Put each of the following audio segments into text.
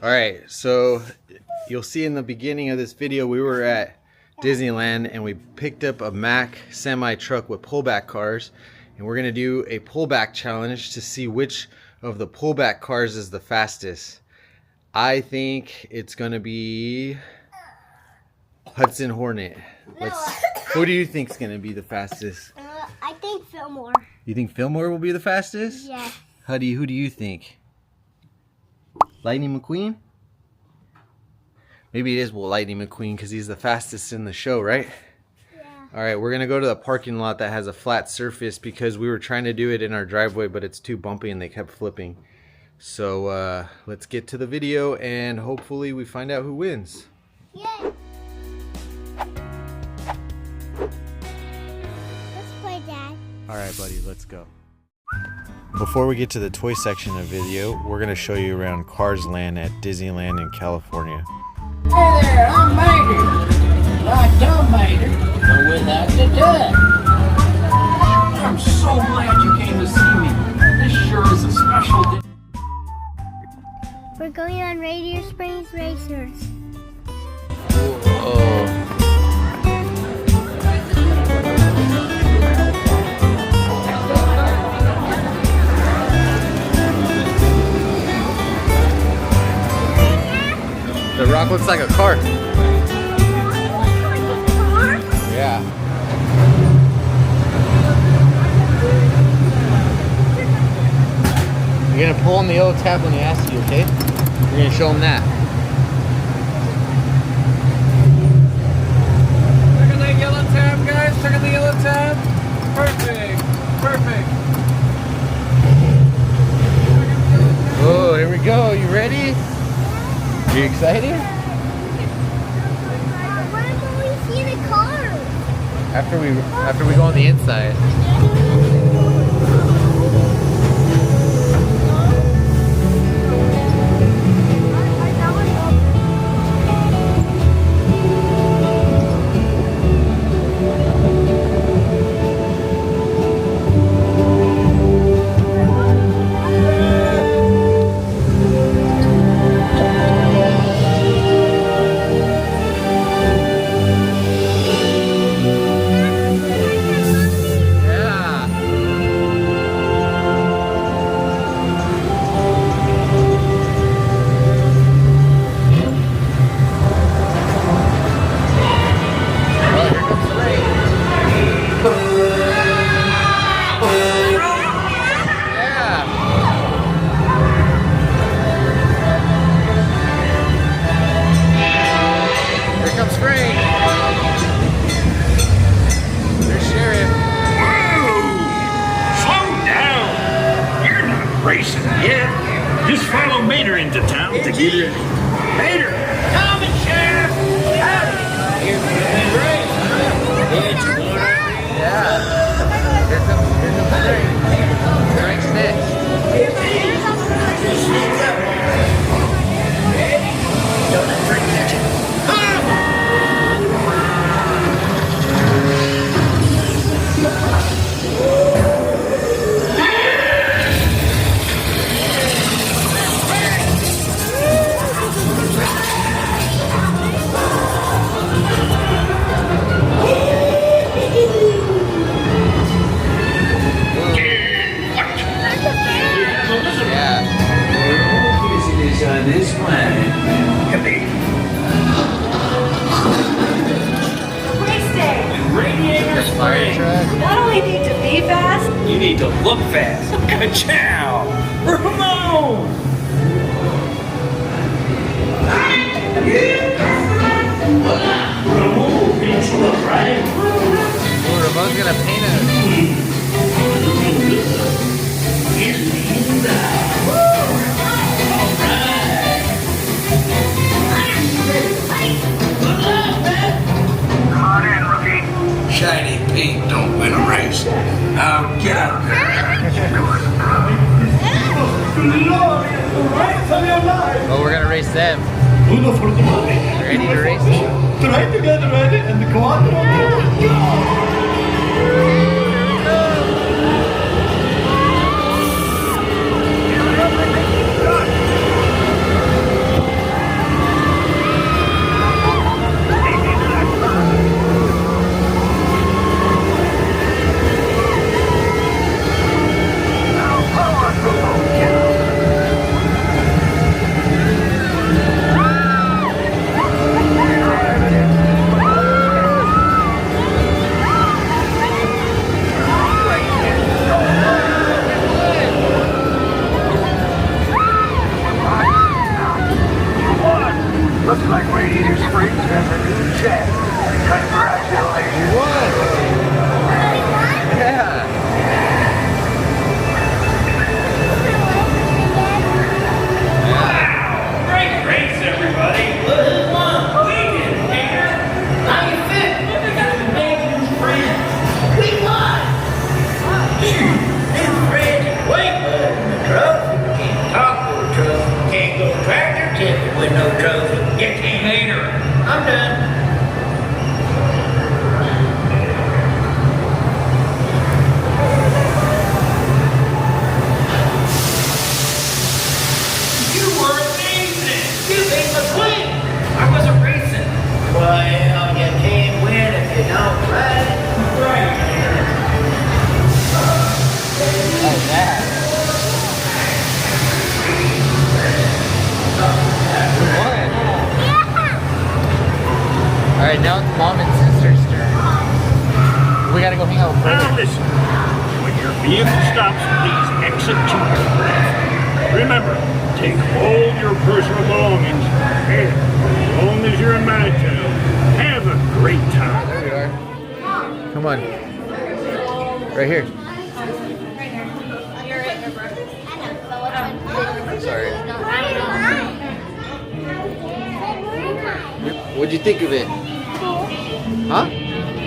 Alright, so you'll see in the beginning of this video we were at Disneyland and we picked up a Mack semi-truck with pullback cars, and we're going to do a pullback challenge to see which of the pullback cars is the fastest. I think it's going to be Hudson Hornet. Who do you think is going to be the fastest? I think Fillmore. You think Fillmore will be the fastest? Yeah. Who do you think? Lightning McQueen? Maybe it is Lightning McQueen because he's the fastest in the show, right? Yeah. Alright, we're going to go to the parking lot that has a flat surface because we were trying to do it in our driveway, but it's too bumpy and they kept flipping. So let's get to the video and hopefully we find out who wins. Yay! Let's play, Dad. Alright, buddy, let's go. Before we get to the toy section of the video, we're going to show you around Cars Land at Disneyland in California. Hey there, I'm Mater. Like Tom Mater, but without the duck. I'm so glad you came to see me. This sure is a special day. We're going on Radiator Springs Racers. Whoa. The rock looks like a cart. Yeah. You're gonna pull on the yellow tab when he asks you, okay? You're gonna show him that. Check on that yellow tab, guys. Check on the yellow tab. Perfect. Perfect. Oh, here we go. You ready? Are you excited? Why don't we see the car? After we go on the inside. Racing yet. Just follow Mater into town to get her. Mater! Coming, Sheriff! Howdy! Here's the race. It's one. Yeah. Here comes Frank. Frank's next. Don't let Frank catch it. This planet. Radiator Springs. Not only need to be fast, You need to look fast. Ka-chow! Ramon! Ramon needs to look right. Ooh, Ramon's gonna paint us. Shiny paint don't win a race. Now get out there. Oh, we're gonna race them. Ready to race? Try to get ready and go on. you win no trophy. You can't hate her. I'm done. You were amazing. You beat McQueen. I wasn't racing. Well, you can't win if you don't ride. Right. Oh, that. Alright, now it's mom and sister's turn. We gotta go hang out with Now Brother. listen, when your vehicle stops, please exit to your left. Remember, take all your personal belongings. And as long as you're in my town, have a great time. There we are. Come on. Right here. Sorry. What'd you think of it? Huh?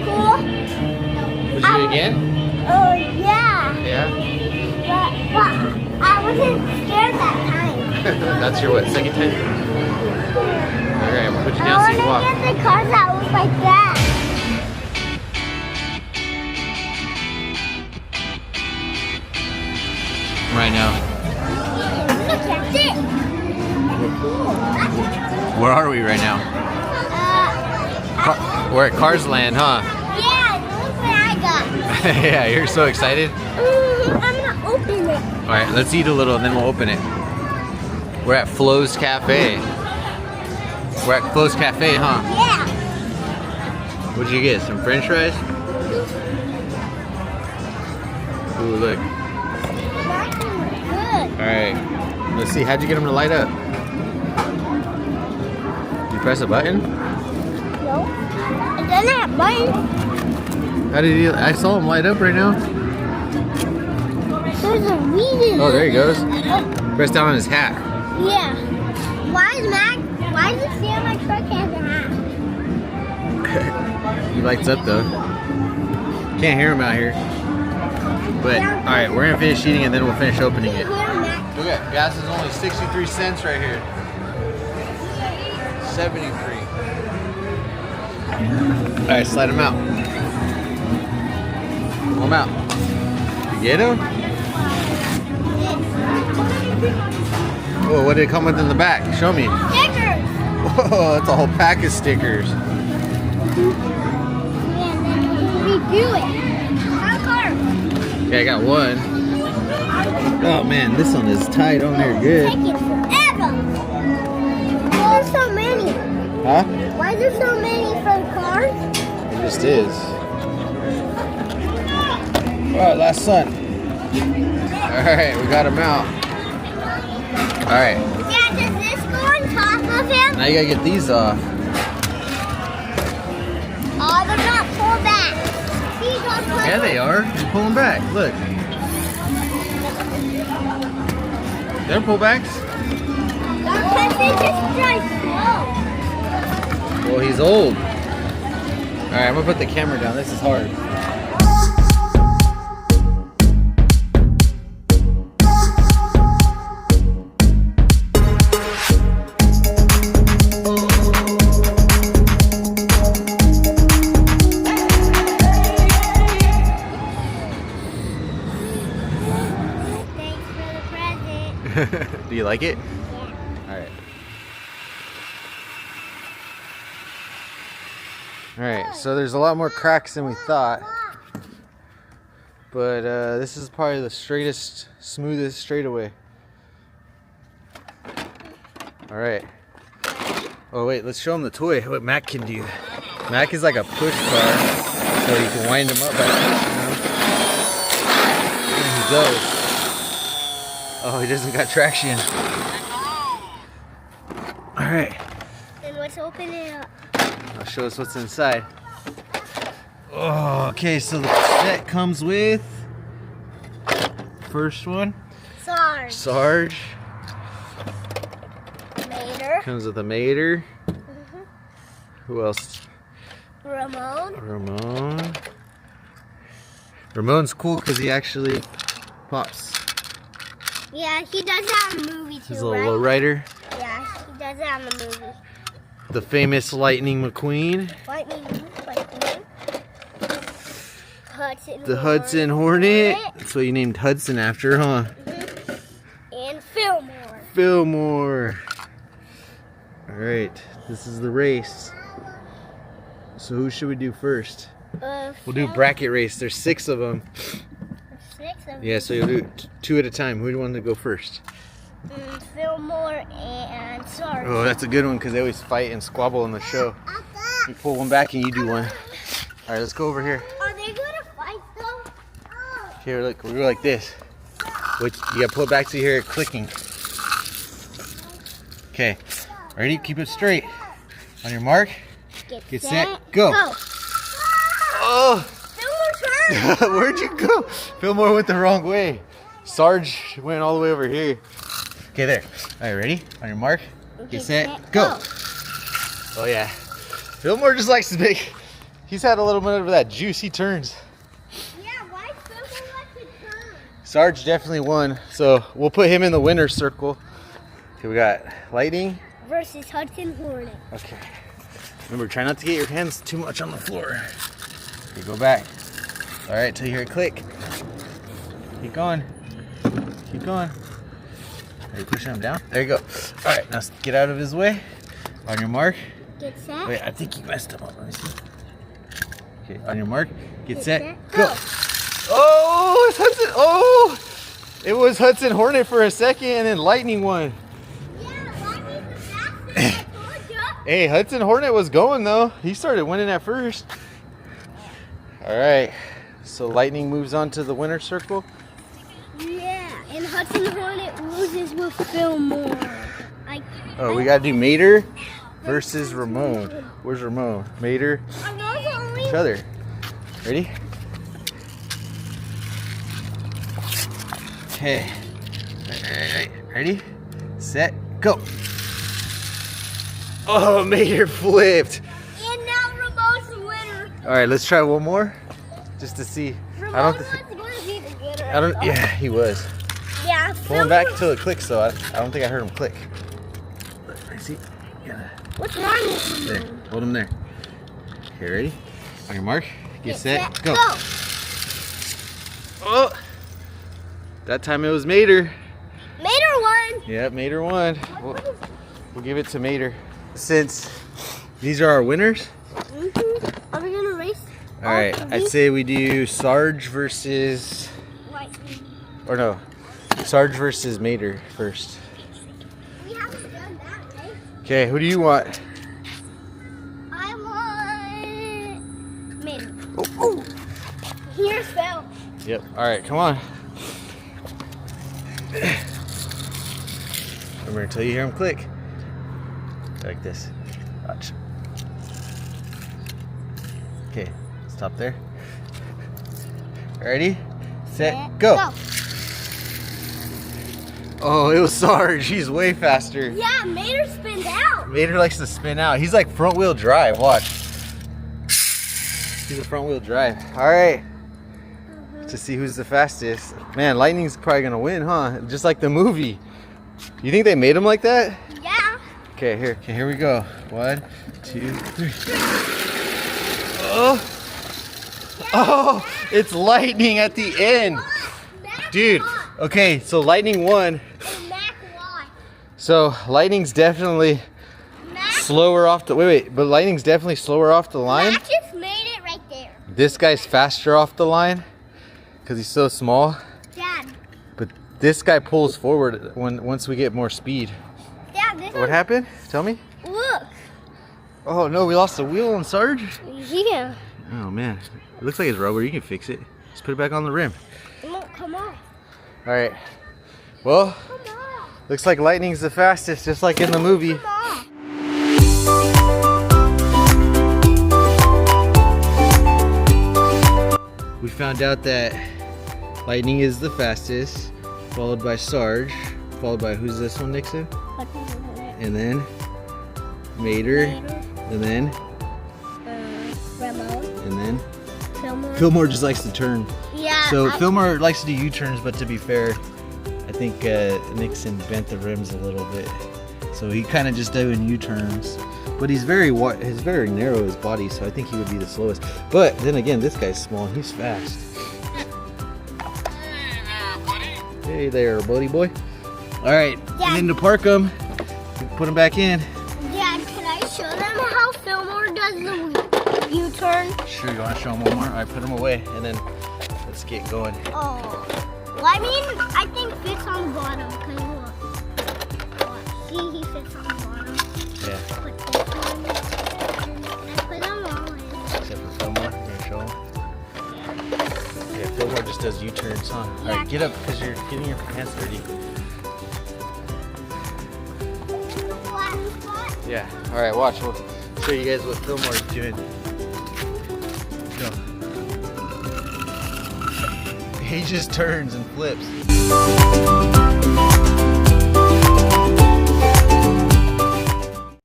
Cool. Would you do it again? Oh, yeah. Yeah? But I wasn't scared that time. That's your what, second time? Alright, we'll put you down so you can I walk. want to get the cars that look like that. Right now. Look at this. Where are we right now? We're at Cars Land, huh? Yeah, look what I got. Yeah, you're so excited. I'm gonna open it. Alright, let's eat a little and then we'll open it. We're at Flo's Cafe. We're at Flo's Cafe, huh? Yeah. What'd you get? Some french fries? Ooh, look. That is good. Alright, let's see. How'd you get them to light up? You press a button? No. It doesn't have buttons. How did he? I saw him light up right now. There's a reason. Oh, there he goes. Press down on his hat. Yeah. Why does it say on my truck has a hat? He lights up though. Can't hear him out here. But alright, we're gonna finish eating and then we'll finish opening it. Look at gas is only 63 cents right here. 73. Alright, slide him out. Pull him out. You get him? Oh, what did it come with in the back? Show me. Stickers. Whoa, that's a whole pack of stickers. Redo it. How cars? Okay, I got one. Oh man, this one is tight on there good. Taking forever. Why are there so many? Huh? Why are there so many for cars? It just is. Alright, last son. Alright, we got him out. Alright, Yeah, does this go on top of him? now you gotta get these off. Oh, they're not pulled back. These are pulled Yeah, they are. You pull them back. Look. They're pullbacks. Because they just drive slow. Well, he's old. Alright, I'm gonna put the camera down. This is hard. Thanks for the present. Do you like it? Alright. Alright, so there's a lot more cracks than we thought. But this is probably the straightest, smoothest straightaway. Alright. Oh wait, let's show them the toy, what Mack can do. Mack is like a push car, so you can wind him up by pushing him. And he goes. Oh, he doesn't got traction. Alright, Then let's open it up. I'll show us what's inside. Oh, okay, so the set comes with first one, Sarge. Sarge. Later. Comes with a mater. Who else? Ramon. Ramon's cool because he actually pops. Yeah, he does that in a movie too, He's a little right? lowrider. Yeah, he does it on the movie. The famous Lightning McQueen. Lightning. Hudson. The Hudson Hornet. That's what you named Hudson after, huh? And Fillmore. Fillmore. Alright, this is the race. So who should we do first? We'll do bracket race. There's 6 of them. 6 of them. Yeah, so you'll do 2 at a time. Who do you want to go first? Fillmore and Sarge. Oh, that's a good one because they always fight and squabble in the show. You pull one back and you do one. Alright, let's go over here. Are they gonna fight though? Here, look, we go like this. Which you gotta pull it back to hear it clicking. Okay, ready? Keep it straight. On your mark, get set, go. Oh! Fillmore's hurt. Where'd you go? Fillmore went the wrong way. Sarge went all the way over here. Okay, there. All right, ready? On your mark, get set, go. Oh yeah. Fillmore just likes to make. He's had a little bit of that juice. He turns. Yeah, why Fillmore like to turn? Sarge definitely won, so we'll put him in the winner's circle. Okay, we got Lightning Versus Hudson Hornet. Okay. Remember, try not to get your hands too much on the floor. Okay, go back. All right, till you hear it click. Keep going. Keep going. Are you pushing him down? There you go. All right, now get out of his way. On your mark. Get set. Wait, I think you messed him up. Let me see. Okay, on your mark. Get set. Go. Oh, it's Hudson. Oh, it was Hudson Hornet for a second, and then Lightning won. Yeah, Lightning's the fastest. I told ya. Hey, Hudson Hornet was going though. He started winning at first. All right, so Lightning moves on to the winner's circle. Yeah, and Hudson Hornet loses with Fillmore. Oh, we gotta do Mater versus Ramon. Where's Ramon? Mater, each other. Ready? Okay. Ready? Set, go. Oh, Mater flipped. And now Ramon's the winner. All right, let's try one more, just to see. Ramon was going to be the winner. I don't. Yeah, he was. Yeah, Pull him back till it clicks, though. I don't think I heard him click. I see. Yeah. What's wrong with There. him? Hold him there. Okay, ready? On your mark, get set, go. Oh! That time it was Mater. Mater won. Yep, Mater won. We'll give it to Mater. Since these are our winners. Are we going to race? All right, I'd say we do Sarge versus. Lightning. Or no, Sarge versus Mater first. We haven't done that, right? Okay, who do you want? I want Mater. Oh. Here's Phil. Yep. All right, come on. Remember until you hear him click. Like this. Watch. Okay, stop there. Ready, set, go. Oh, it was Sarge. He's way faster. Yeah, Mater spins out. Mater likes to spin out. He's like front wheel drive. Watch. He's a front wheel drive. All right. To see who's the fastest. Man, Lightning's probably gonna win, huh? Just like the movie. You think they made him like that? Yeah. Okay, here. Okay, here we go. 1, 2, 3. Oh. Oh, it's Lightning at the end. Dude, okay, so Lightning won. Mack won. So Lightning's definitely slower off the but Lightning's definitely slower off the line. Mack just made it right there. This guy's faster off the line because he's so small. Dad. But this guy pulls forward once we get more speed. Dad, this What happened? Tell me. Look. Oh no, we lost the wheel on Sarge. Yeah. Oh man, it looks like it's rubber. You can fix it. Just put it back on the rim. It won't come off. All right. Well, Come on. looks like Lightning's the fastest, just like in the movie. Come on. We found out that Lightning is the fastest, followed by Sarge, followed by who's this one, Nixon? And then Mater, and then Ramon. and then Fillmore. Fillmore just likes to turn. Yeah. So Fillmore likes to do U-turns, but to be fair, I think Nixon bent the rims a little bit. So he kind of just doing U-turns. But he's very wide, he's very narrow, his body, so I think he would be the slowest. But then again, this guy's small and he's fast. Hey there, buddy boy. All right, Dad. and then to park him, put him back in. Dad, can I show them how Fillmore does the U-turn? Sure, you want to show him one more? All right, put him away, and then let's get going. Oh. Well, I mean, I think fits on the bottom, because look. See, he fits on the bottom. Yeah. Put this one, and put them all in. Except for Fillmore, you're gonna show him. Yeah, Fillmore just does U-turns, huh? All right, get up, because you're getting your pants dirty. Flat spot. Yeah. All right, watch. We'll show you guys what Fillmore's doing. Go. He just turns and flips.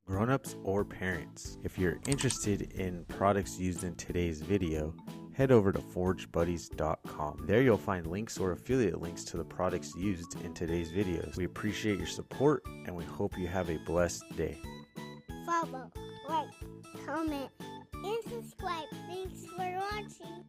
Grown-ups or parents, if you're interested in products used in today's video, head over to forgebuddies.com. There you'll find links or affiliate links to the products used in today's videos. We appreciate your support and we hope you have a blessed day. Follow, like, comment, and subscribe. Thanks for watching.